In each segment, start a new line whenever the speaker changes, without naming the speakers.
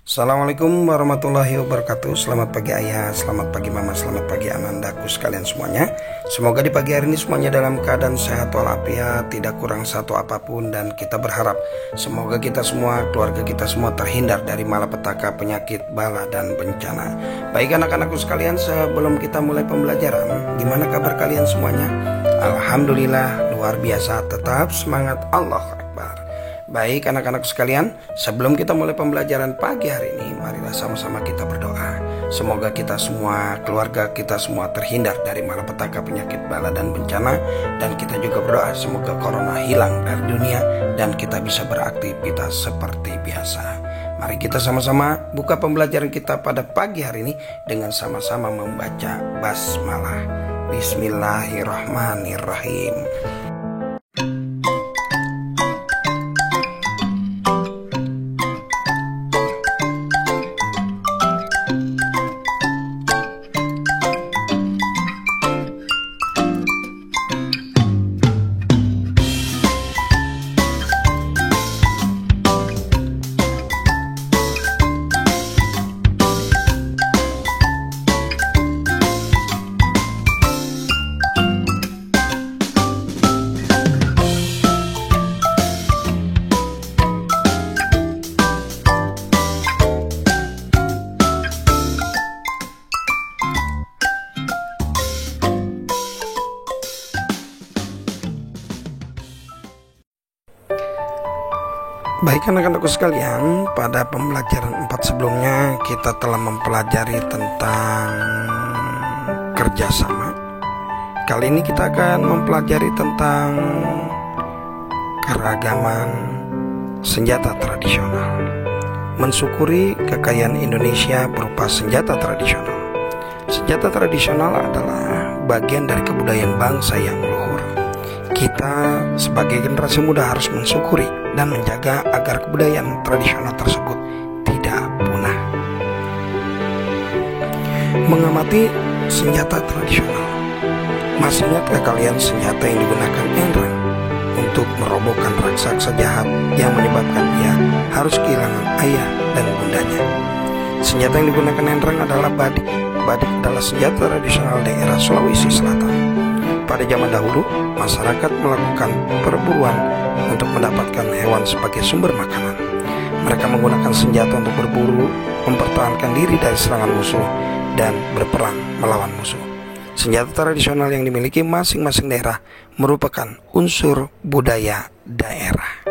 Assalamualaikum warahmatullahi wabarakatuh. Selamat pagi ayah, selamat pagi mama, selamat pagi anandaku sekalian semuanya. Semoga di pagi hari ini semuanya dalam keadaan sehat walafiat, tidak kurang satu apapun. Dan kita berharap semoga kita semua, keluarga kita semua terhindar dari malapetaka, penyakit, bala, dan bencana. Baik anak-anakku sekalian, sebelum kita mulai pembelajaran, gimana kabar kalian semuanya? Alhamdulillah luar biasa, tetap semangat. Allah Akbar. Baik anak-anak sekalian, sebelum kita mulai pembelajaran pagi hari ini, marilah sama-sama kita berdoa. Semoga kita semua, keluarga kita semua terhindar dari malapetaka, penyakit, bala, dan bencana. Dan kita juga berdoa semoga corona hilang dari dunia dan kita bisa beraktivitas seperti biasa. Mari kita sama-sama buka pembelajaran kita pada pagi hari ini dengan sama-sama membaca basmalah. Bismillahirrahmanirrahim. Baik anak-anakku sekalian, pada pembelajaran 4 sebelumnya kita telah mempelajari tentang kerjasama. Kali ini kita akan mempelajari tentang keragaman senjata tradisional. Mensyukuri kekayaan Indonesia berupa senjata tradisional. Senjata tradisional adalah bagian dari kebudayaan bangsa yang luhur. Kita sebagai generasi muda harus mensyukuri dan menjaga agar kebudayaan tradisional tersebut tidak punah. Mengamati senjata tradisional. Masih ingatkah kalian senjata yang digunakan Enrang untuk merobohkan raksasa jahat yang menyebabkan dia harus kehilangan ayah dan bundanya? Senjata yang digunakan Enrang adalah badik. Badik adalah senjata tradisional daerah Sulawesi Selatan. Pada zaman dahulu, masyarakat melakukan perburuan untuk mendapatkan hewan sebagai sumber makanan. Mereka menggunakan senjata untuk berburu, mempertahankan diri dari serangan musuh, dan berperang melawan musuh. Senjata tradisional yang dimiliki masing-masing daerah merupakan unsur budaya daerah.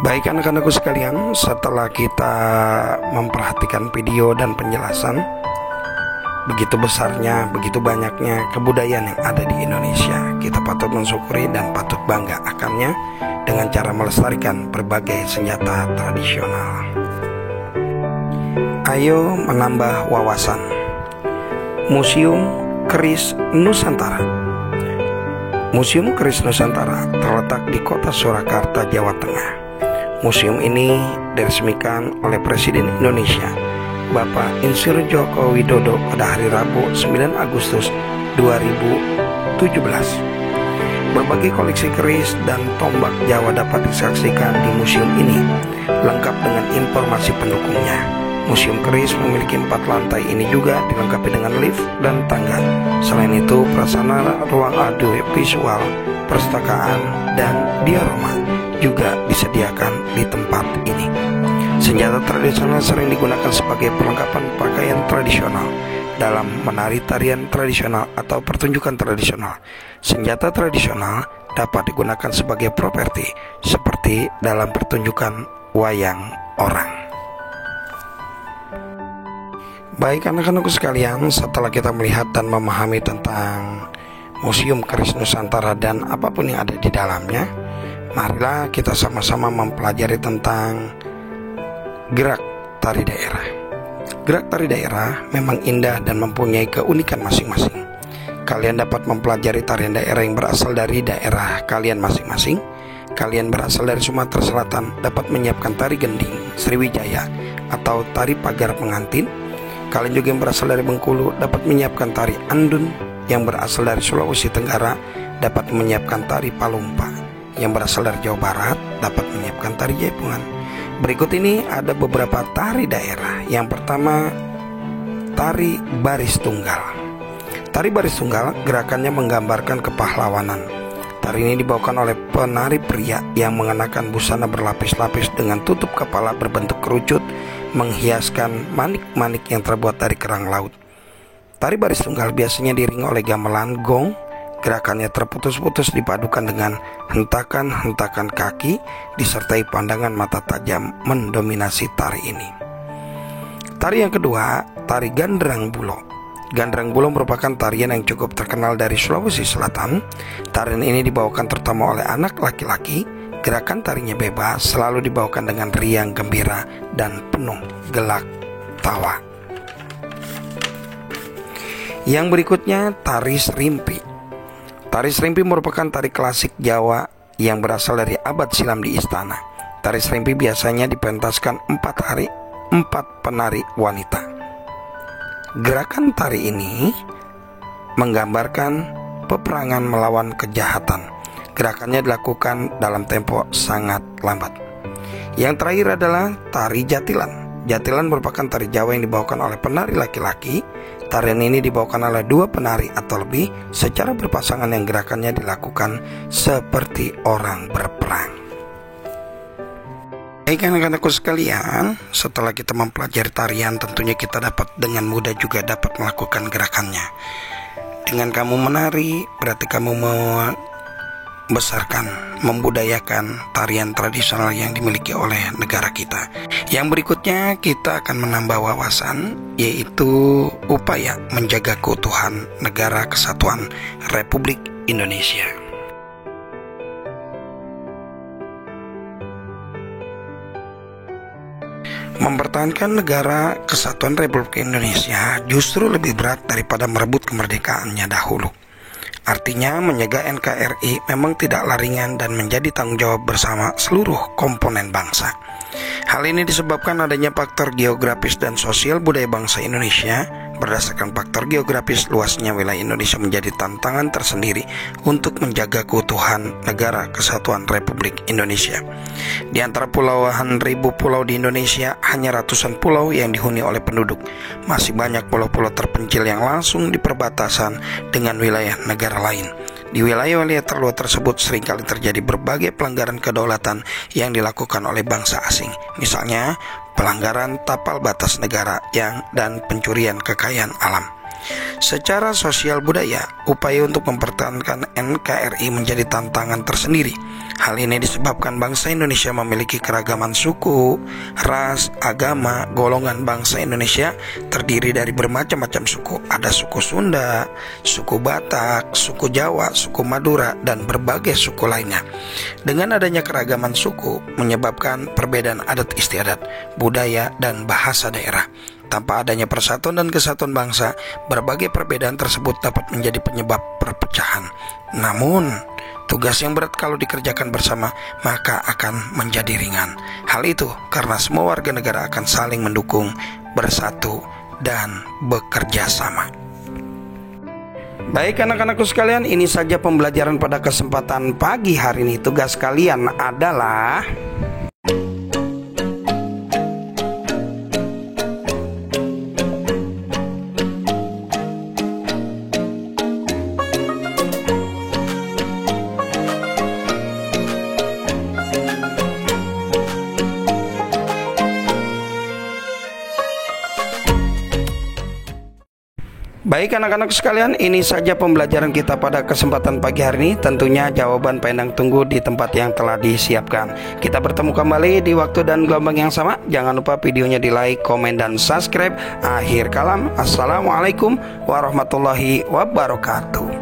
Baik anak-anakku sekalian, setelah kita memperhatikan video dan penjelasan begitu besarnya, begitu banyaknya kebudayaan yang ada di Indonesia, kita patut mensyukuri dan patut bangga akannya dengan cara melestarikan berbagai senjata tradisional. Ayo menambah wawasan. Museum Keris Nusantara. Museum Keris Nusantara terletak di kota Surakarta, Jawa Tengah. Museum ini diresmikan oleh Presiden Indonesia Bapak Insinyur Joko Widodo pada hari Rabu 9 Agustus 2017. Berbagai koleksi keris dan tombak Jawa dapat disaksikan di museum ini, lengkap dengan informasi pendukungnya. Museum keris memiliki 4 lantai, ini juga dilengkapi dengan lift dan tangga. Selain itu, prasarana ruang audio visual, perpustakaan, dan diorama juga disediakan di tempat ini. Senjata tradisional sering digunakan sebagai perlengkapan pakaian tradisional dalam menari tarian tradisional atau pertunjukan tradisional. Senjata tradisional dapat digunakan sebagai properti seperti dalam pertunjukan wayang orang. Baik anak-anakku sekalian, setelah kita melihat dan memahami tentang Museum Keris Nusantara dan apapun yang ada di dalamnya, marilah kita sama-sama mempelajari tentang gerak tari daerah. Gerak tari daerah memang indah dan mempunyai keunikan masing-masing. Kalian dapat mempelajari tarian daerah yang berasal dari daerah kalian masing-masing. Kalian berasal dari Sumatera Selatan dapat menyiapkan tari gending, Sriwijaya, atau tari pagar pengantin. Kalian juga yang berasal dari Bengkulu dapat menyiapkan tari andun. Yang berasal dari Sulawesi Tenggara dapat menyiapkan tari palumpa. Yang berasal dari Jawa Barat dapat menyiapkan tari jaipongan. Berikut ini ada beberapa tari daerah. Yang pertama, tari baris tunggal. Tari baris tunggal gerakannya menggambarkan kepahlawanan. Tari ini dibawakan oleh penari pria yang mengenakan busana berlapis-lapis dengan tutup kepala berbentuk kerucut, menghiaskan manik-manik yang terbuat dari kerang laut. Tari baris tunggal biasanya diiringi oleh gamelan gong. Gerakannya terputus-putus dipadukan dengan hentakan-hentakan kaki disertai pandangan mata tajam mendominasi tari ini. Tari yang kedua, tari Gandrang Bulo. Gandrang Bulo merupakan tarian yang cukup terkenal dari Sulawesi Selatan. Tarian ini dibawakan terutama oleh anak laki-laki. Gerakan tarinya bebas, selalu dibawakan dengan riang gembira dan penuh gelak tawa. Yang berikutnya, tari Serimpi. Tari Serimpi merupakan tari klasik Jawa yang berasal dari abad silam di istana. Tari Serimpi biasanya dipentaskan 4 penari wanita. Gerakan tari ini menggambarkan peperangan melawan kejahatan. Gerakannya dilakukan dalam tempo sangat lambat. Yang terakhir adalah tari Jatilan. Jatilan merupakan tari Jawa yang dibawakan oleh penari laki-laki. Tarian ini dibawakan oleh 2 penari atau lebih secara berpasangan yang gerakannya dilakukan seperti orang berperang. Baik anak-anakku sekalian, setelah kita mempelajari tarian, tentunya kita dapat dengan mudah juga dapat melakukan gerakannya. Dengan kamu menari, berarti kamu membesarkan, membudayakan tarian tradisional yang dimiliki oleh negara kita. Yang berikutnya kita akan menambah wawasan, yaitu upaya menjaga keutuhan Negara Kesatuan Republik Indonesia. Mempertahankan Negara Kesatuan Republik Indonesia justru lebih berat daripada merebut kemerdekaannya dahulu. Artinya menjaga NKRI memang tidaklah ringan dan menjadi tanggung jawab bersama seluruh komponen bangsa. Hal ini disebabkan adanya faktor geografis dan sosial budaya bangsa Indonesia. Berdasarkan faktor geografis, luasnya wilayah Indonesia menjadi tantangan tersendiri untuk menjaga keutuhan Negara Kesatuan Republik Indonesia. Di antara pulauan ribu pulau di Indonesia, hanya ratusan pulau yang dihuni oleh penduduk. Masih banyak pulau-pulau terpencil yang langsung di perbatasan dengan wilayah negara lain. Di wilayah-wilayah terluar tersebut seringkali terjadi berbagai pelanggaran kedaulatan yang dilakukan oleh bangsa asing. Misalnya, pelanggaran tapal batas negara dan pencurian kekayaan alam. Secara sosial budaya, upaya untuk mempertahankan NKRI menjadi tantangan tersendiri. Hal ini disebabkan bangsa Indonesia memiliki keragaman suku, ras, agama. Golongan bangsa Indonesia terdiri dari bermacam-macam suku. Ada suku Sunda, suku Batak, suku Jawa, suku Madura, dan berbagai suku lainnya. Dengan adanya keragaman suku menyebabkan perbedaan adat istiadat, budaya, dan bahasa daerah. Tanpa adanya persatuan dan kesatuan bangsa, berbagai perbedaan tersebut dapat menjadi penyebab perpecahan. Namun, tugas yang berat kalau dikerjakan bersama, maka akan menjadi ringan. Hal itu karena semua warga negara akan saling mendukung, bersatu, dan bekerja sama. Baik anak-anakku sekalian, ini saja pembelajaran pada kesempatan pagi hari ini. Tugas kalian adalah Baik anak-anak sekalian, ini saja pembelajaran kita pada kesempatan pagi hari ini. Tentunya jawaban Pak Endang tunggu di tempat yang telah disiapkan. Kita bertemu kembali di waktu dan gelombang yang sama. Jangan lupa videonya di like, komen, dan subscribe. Akhir kalam, assalamualaikum warahmatullahi wabarakatuh.